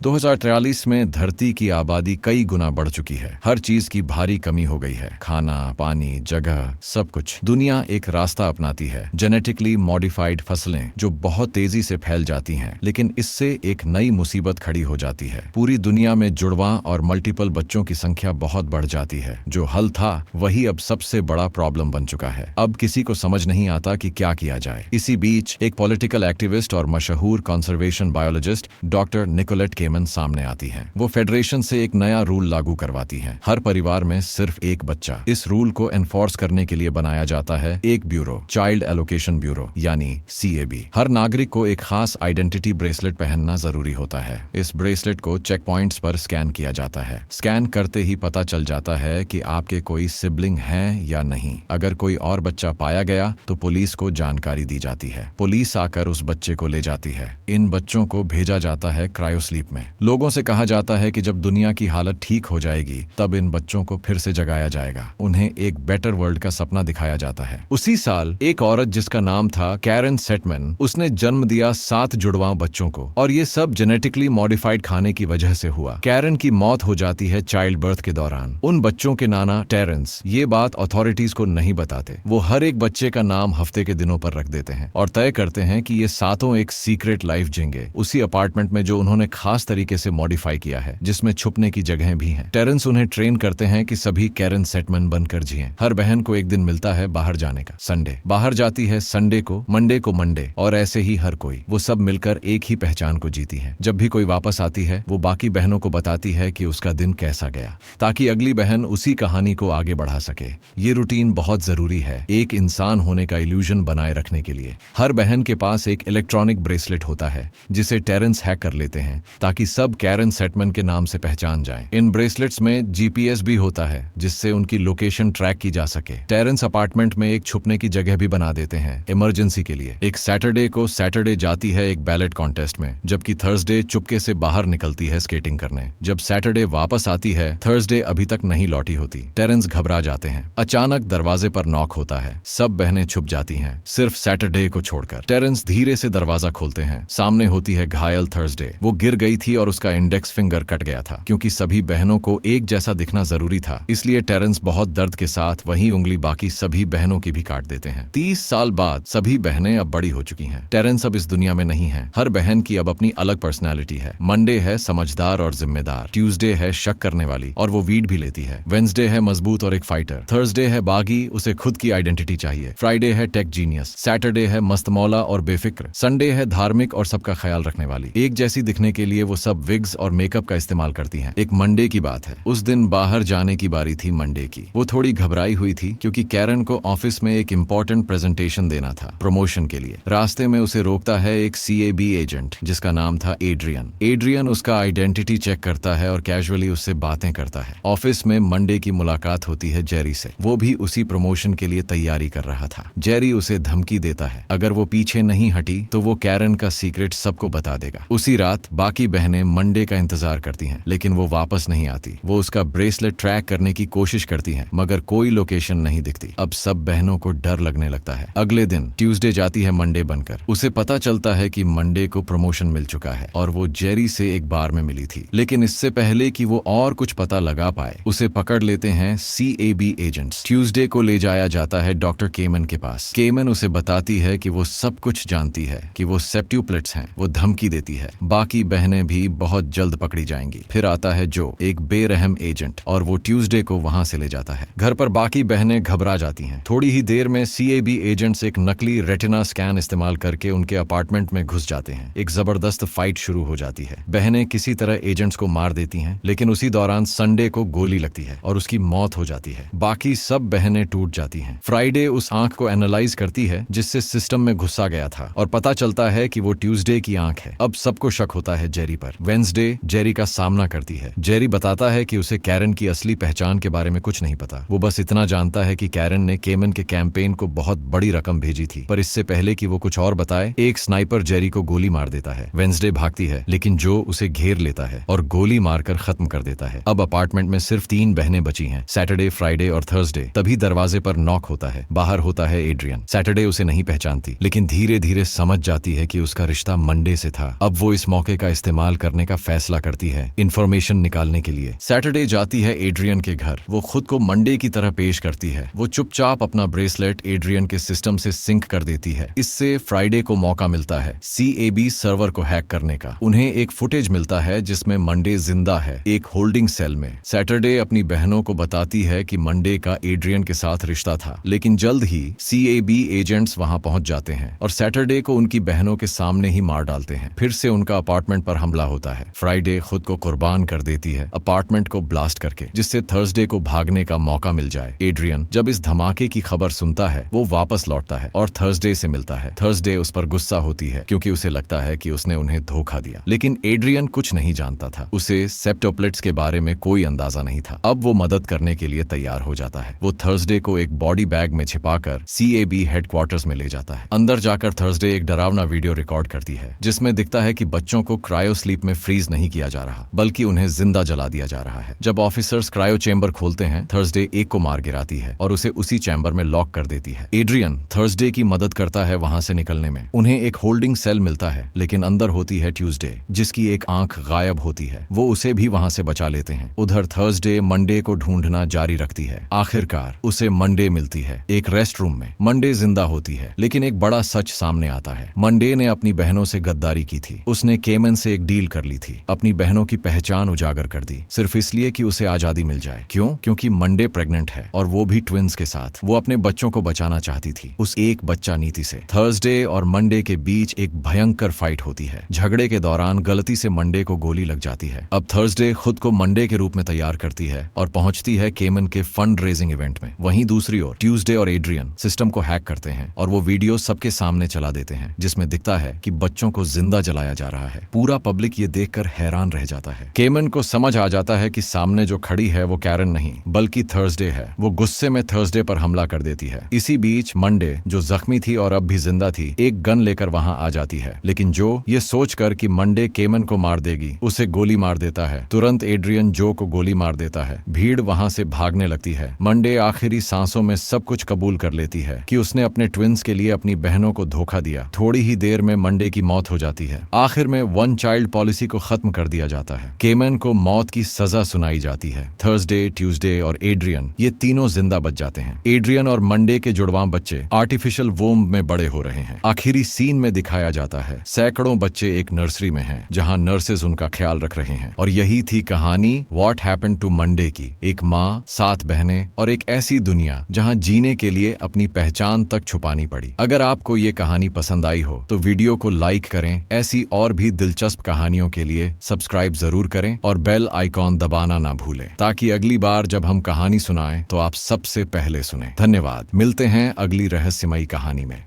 2043 में धरती की आबादी कई गुना बढ़ चुकी है। हर चीज की भारी कमी हो गई है। खाना, पानी, जगह, सब कुछ। दुनिया एक रास्ता अपनाती है, जेनेटिकली मॉडिफाइड फसलें जो बहुत तेजी से फैल जाती हैं, लेकिन इससे एक नई मुसीबत खड़ी हो जाती है। पूरी दुनिया में जुड़वां और मल्टीपल बच्चों की संख्या बहुत बढ़ जाती है। जो हल था वही अब सबसे बड़ा प्रॉब्लम बन चुका है। अब किसी को समझ नहीं आता कि क्या किया जाए। इसी बीच एक पॉलिटिकल एक्टिविस्ट और मशहूर कंजर्वेशन बायोलॉजिस्ट डॉक्टर निकोलेट केमन सामने आती हैं। वो फेडरेशन से एक नया रूल लागू करवाती हैं। हर परिवार में सिर्फ एक बच्चा। इस रूल को एनफोर्स करने के लिए बनाया जाता है एक ब्यूरो, चाइल्ड एलोकेशन ब्यूरो यानी CAB। हर नागरिक को एक खास आइडेंटिटी ब्रेसलेट पहनना जरूरी होता है। इस ब्रेसलेट को चेक पॉइंट्स पर स्कैन किया जाता है। स्कैन करते ही पता चल जाता है कि आपके कोई सिबलिंग हैं या नहीं। अगर कोई और बच्चा पाया गया तो पुलिस को जानकारी दी जाती है। पुलिस आकर उस बच्चे को ले जाती है। इन बच्चों को भेजा जाता है क्रायोस्लीप में। लोगों से कहा जाता है कि जब दुनिया की हालत ठीक हो जाएगी तब इन बच्चों को फिर से जगाया जाएगा। उन्हें एक बेटर वर्ल्ड का सपना दिखाया जाता है। उसी साल एक औरत जिसका नाम था कैरन सेटमैन, उसने जन्म दिया 7 जुड़वां बच्चों को, और ये सब जेनेटिकली मॉडिफाइड खाने की वजह से हुआ। कैरन की मौत हो जाती है चाइल्ड बर्थ के दौरान। उन बच्चों के नाना टेरेंस ये बात अथॉरिटीज को नहीं बताते। वो हर एक बच्चे का नाम हफ्ते के दिनों पर रख देते हैं और तय करते हैं कि ये सातों एक सीक्रेट लाइफ जिएंगे, उसी अपार्टमेंट में जो उन्होंने खास तरीके से मॉडिफाई किया है, जिसमें छुपने की जगह भी हैं। टेरेंस उन्हें ट्रेन करते हैं कि सभी कैरन सेटमैन बनकर जिएं। हर बहन को एक दिन मिलता है बाहर जाने का, संडे। बाहर जाती है संडे को, मंडे को मंडे, और ऐसे ही हर कोई। वो सब मिलकर एक ही पहचान को जीती है। जब भी कोई वापस आती है वो बाकी बहनों को बताती है कि उसका दिन कैसा गया, ताकि अगली बहन उसी कहानी को आगे बढ़ा सके। ये रूटीन बहुत जरूरी है एक इंसान होने का इल्यूजन बनाए रखने के लिए। हर बहन के पास एक इलेक्ट्रॉनिक ब्रेसलेट होता है जिसे टेरेंस हैक कर लेते हैं ताकि सब कैरन सेटमैन के नाम से पहचान जाएं। इन ब्रेसलेट्स में GPS भी होता है जिससे उनकी लोकेशन ट्रैक की जा सके। टेरेंस अपार्टमेंट में एक छुपने की जगह भी बना देते हैं इमरजेंसी के लिए। एक सैटरडे को सैटरडे जाती है एक बैलेट कॉन्टेस्ट में, जबकि थर्सडे चुपके से बाहर निकलती है स्केटिंग करने। जब सैटरडे वापस आती है थर्सडे अभी तक नहीं लौटी होती। टेरेंस घबरा जाते हैं। अचानक दरवाजे पर नॉक होता है। सब बहनें छुप जाती हैं सिर्फ सैटरडे को छोड़कर। टेरेंस धीरे से दरवाजा खोलते हैं। सामने होती है घायल थर्सडे। वो गिर गई थी और उसका इंडेक्स फिंगर कट गया था। क्योंकि सभी बहनों को एक जैसा दिखना जरूरी था, इसलिए टेरेंस बहुत दर्द के साथ वही उंगली बाकी सभी बहनों की भी काट देते हैं। 30 साल बाद सभी बहनें अब बड़ी हो चुकी हैं। टेरेंस अब इस दुनिया में नहीं है। हर बहन की अब अपनी अलग पर्सनैलिटी है। मंडे है समझदार और जिम्मेदार। ट्यूसडे है शक करने वाली और वो वीड भी लेती है। वेंसडे है मजबूत और एक फाइटर। थर्सडे है बागी, उसे खुद की आइडेंटिटी चाहिए। फ्राइडे है टेक जीनियस। सैटरडे है मस्तमौला और बेफिक्र। संडे है धार्मिक और सबका ख्याल रखने वाली। एक जैसी दिखने के लिए वो सब विग्स और मेकअप का इस्तेमाल करती हैं। एक मंडे की बात है। उस दिन बाहर जाने की बारी थी मंडे की। वो थोड़ी घबराई हुई थी क्योंकि कैरन को ऑफिस में एक इम्पोर्टेंट प्रेजेंटेशन देना था प्रमोशन के लिए। रास्ते में उसे रोकता है एक CAB एजेंट जिसका नाम था एड्रियन। एड्रियन उसका आइडेंटिटी चेक करता है और कैजुअली उससे बातें करता है। ऑफिस में मंडे की मुलाकात होती है जेरी से। वो भी उसी प्रमोशन के लिए तैयारी कर रहा था। जेरी उसे धमकी देता है अगर वो पीछे नहीं हटी तो वो कैरन का सीक्रेट सबको बता देगा। उसी रात बाकी बहनें मंडे का इंतजार करती हैं, लेकिन वो वापस नहीं आती। वो उसका ब्रेसलेट ट्रैक करने की कोशिश करती हैं, मगर कोई लोकेशन नहीं दिखती। अब सब बहनों को डर लगने लगता है। अगले दिन ट्यूसडे जाती है मंडे बनकर। उसे पता चलता है कि मंडे को प्रमोशन मिल चुका है और वो जेरी से एक बार में मिली थी। लेकिन इससे पहले कि वो और कुछ पता लगा पाए उसे पकड़ लेते हैं CAB एजेंट्स। ट्यूसडे को ले जाया जाता है डॉक्टर केमन के पास। केमन उसे बताती है कि वो सब कुछ जानती है, कि वो सेप्ट्यूप्लेट्स हैं। वो धमकी देती है बाकी बहनें भी बहुत जल्द पकड़ी जाएंगी। फिर आता है जो, एक बेरहम एजेंट, और वो ट्यूसडे को वहां से ले जाता है। घर पर बाकी बहनें घबरा जाती हैं। थोड़ी ही देर में CAB एजेंट्स एक नकली रेटिना स्कैन इस्तेमाल करके उनके अपार्टमेंट में घुस जाते हैं। एक जबरदस्त फाइट शुरू हो जाती है। बहनें किसी तरह एजेंट्स को मार देती हैं, लेकिन उसी दौरान संडे को गोली लगती है और उसकी मौत हो जाती है। बाकी सब बहनें टूट जाती हैं। फ्राइडे उस आंख को एनालाइज करती है जिससे सिस्टम में घुसा गया था और पता चलता है कि वो ट्यूसडे की आंख है। अब सबको शक होता है जेरी पर। वेंसडे जेरी का सामना करती है। जेरी बताता है कि उसे कैरन की असली पहचान के बारे में कुछ नहीं पता। वो बस इतना जानता है कि कैरन ने केमन के कैंपेन को बहुत बड़ी रकम भेजी थी, पर इससे पहले कि वो कुछ और बताए एक स्नाइपर जेरी को गोली मार देता है। वेंसडे भागती है, लेकिन जो उसे घेर लेता है और गोली मारकर खत्म कर देता है। अब अपार्टमेंट में सिर्फ 3 बहनें बची हैं, सैटरडे, फ्राइडे और थर्सडे। तभी दरवाजे पर नॉक होता है। बाहर होता है एड्रियन। सैटरडे उसे नहीं पहचानती, लेकिन धीरे धीरे समझ जाती है कि उसका रिश्ता मंडे से था। अब वो इस मौके का इस्तेमाल इस्तेमाल करने का फैसला करती है इंफॉर्मेशन निकालने के लिए। सैटरडे जाती है एड्रियन के घर। वो खुद को मंडे की तरह पेश करती है। वो चुपचाप अपना ब्रेसलेट एड्रियन के सिस्टम से सिंक कर देती है। इससे फ्राइडे को मौका मिलता है CAB सर्वर को हैक करने का। उन्हें एक फुटेज मिलता है जिसमें मंडे जिंदा है एक होल्डिंग सेल में। सैटरडे अपनी बहनों को बताती है कि मंडे का एड्रियन के साथ रिश्ता था, लेकिन जल्द ही CAB एजेंट्स वहां पहुंच जाते हैं और सैटरडे को उनकी बहनों के सामने ही मार डालते हैं। फिर से उनका अपार्टमेंट पर हमला होता है। फ्राइडे खुद को कुर्बान कर देती है अपार्टमेंट को ब्लास्ट करके, जिससे थर्सडे को भागने का मौका मिल जाए। एड्रियन जब इस धमाके की खबर सुनता है वो वापस लौटता है और थर्सडे से मिलता है। थर्सडे उस पर गुस्सा होती है क्योंकि उसे लगता है कि उसने उन्हें धोखा दिया, लेकिन एड्रियन कुछ नहीं जानता था। उसे सेप्टोप्लेट्स के बारे में कोई अंदाजा नहीं था। अब वो मदद करने के लिए तैयार हो जाता है। वो थर्सडे को एक बॉडी बैग में छिपाकर CAB हेडक्वार्टर्स में ले जाता है। अंदर जाकर थर्सडे एक डरावना वीडियो रिकॉर्ड करती है जिसमें दिखता है कि बच्चों को क्रायो स्लीप में फ्रीज नहीं किया जा रहा, बल्कि उन्हें जिंदा जला दिया जा रहा है। जब ऑफिसर्स क्रायो चेंबर खोलते हैं, थर्सडे एक को मार गिराती है और उसे उसी चैम्बर में लॉक कर देती है। एड्रियन थर्सडे की मदद करता है वहां से निकलने में। उन्हें एक होल्डिंग सेल मिलता है, लेकिन अंदर होती है ट्यूसडे जिसकी एक आंख गायब होती है। वो उसे भी वहां से बचा लेते हैं। उधर थर्सडे मंडे को ढूंढना जारी रखती है। आखिरकार उसे मंडे मिलती है एक रेस्ट रूम में। मंडे जिंदा होती है, लेकिन एक बड़ा सच सामने आता है। मंडे ने अपनी बहनों से गद्दारी की थी। उसने केमन से एक डील कर ली थी, अपनी बहनों की पहचान उजागर कर दी, सिर्फ इसलिए कि उसे आजादी मिल जाए। क्यों? क्योंकि मंडे प्रेग्नेंट है और वो भी ट्विंस के साथ। वो अपने बच्चों को बचाना चाहती थी उस एक बच्चा नीति से। थर्सडे और मंडे के बीच एक भयंकर फाइट होती है। झगड़े के दौरान गलती से मंडे को गोली लग जाती है। अब थर्सडे खुद को मंडे के रूप में तैयार करती है और पहुंचती है केमन के फंड रेजिंग इवेंट में। वहीं दूसरी ओर ट्यूसडे और एड्रियन सिस्टम को हैक करते हैं और वो वीडियो सबके सामने चला देते हैं जिसमें दिखता है कि बच्चों को जिंदा जलाया जा रहा है। पूरा पब्लिक ये देखकर हैरान रह जाता है। केमन को समझ आ जाता है कि सामने जो खड़ी है वो कैरन नहीं बल्कि थर्सडे है। वो गुस्से में थर्सडे पर हमला कर देती है। इसी बीच मंडे, जो जख्मी थी और अब भी जिंदा थी, एक गन लेकर वहां आ जाती है, लेकिन जो ये सोचकर कि मंडे केमन को मार देगी उसे गोली मार देता है। तुरंत एड्रियन जो को गोली मार देता है। भीड़ वहां से भागने लगती है। मंडे आखिरी सांसों में सब कुछ कबूल कर लेती है कि उसने अपने ट्विंस के लिए अपनी बहनों को धोखा दिया। थोड़ी ही देर में मंडे की मौत हो जाती है। आखिर में वन चाइल्ड पॉलिसी को खत्म कर दिया जाता है। केमन को मौत की सजा सुनाई जाती है। थर्सडे, ट्यूसडे और एड्रियन ये तीनों जिंदा बच जाते हैं। एड्रियन और मंडे के जुड़वां बच्चे आर्टिफिशियल वोम्ब में बड़े हो रहे हैं। आखिरी सीन में दिखाया जाता है सैकड़ों बच्चे एक नर्सरी में हैं, जहां नर्सेज उनका ख्याल रख रहे हैं। और यही थी कहानी व्हाट हैपेंड टू मंडे की। एक माँ, 7 बहनें और एक ऐसी दुनिया जहां जीने के लिए अपनी पहचान तक छुपानी पड़ी। अगर आपको ये कहानी पसंद आई हो तो वीडियो को लाइक करें। ऐसी और भी दिलचस्प कहानियों के लिए सब्सक्राइब जरूर करें और बेल आइकॉन दबाना ना भूलें, ताकि अगली बार जब हम कहानी सुनाएं तो आप सबसे पहले सुने। धन्यवाद। मिलते हैं अगली रहस्यमयी कहानी में।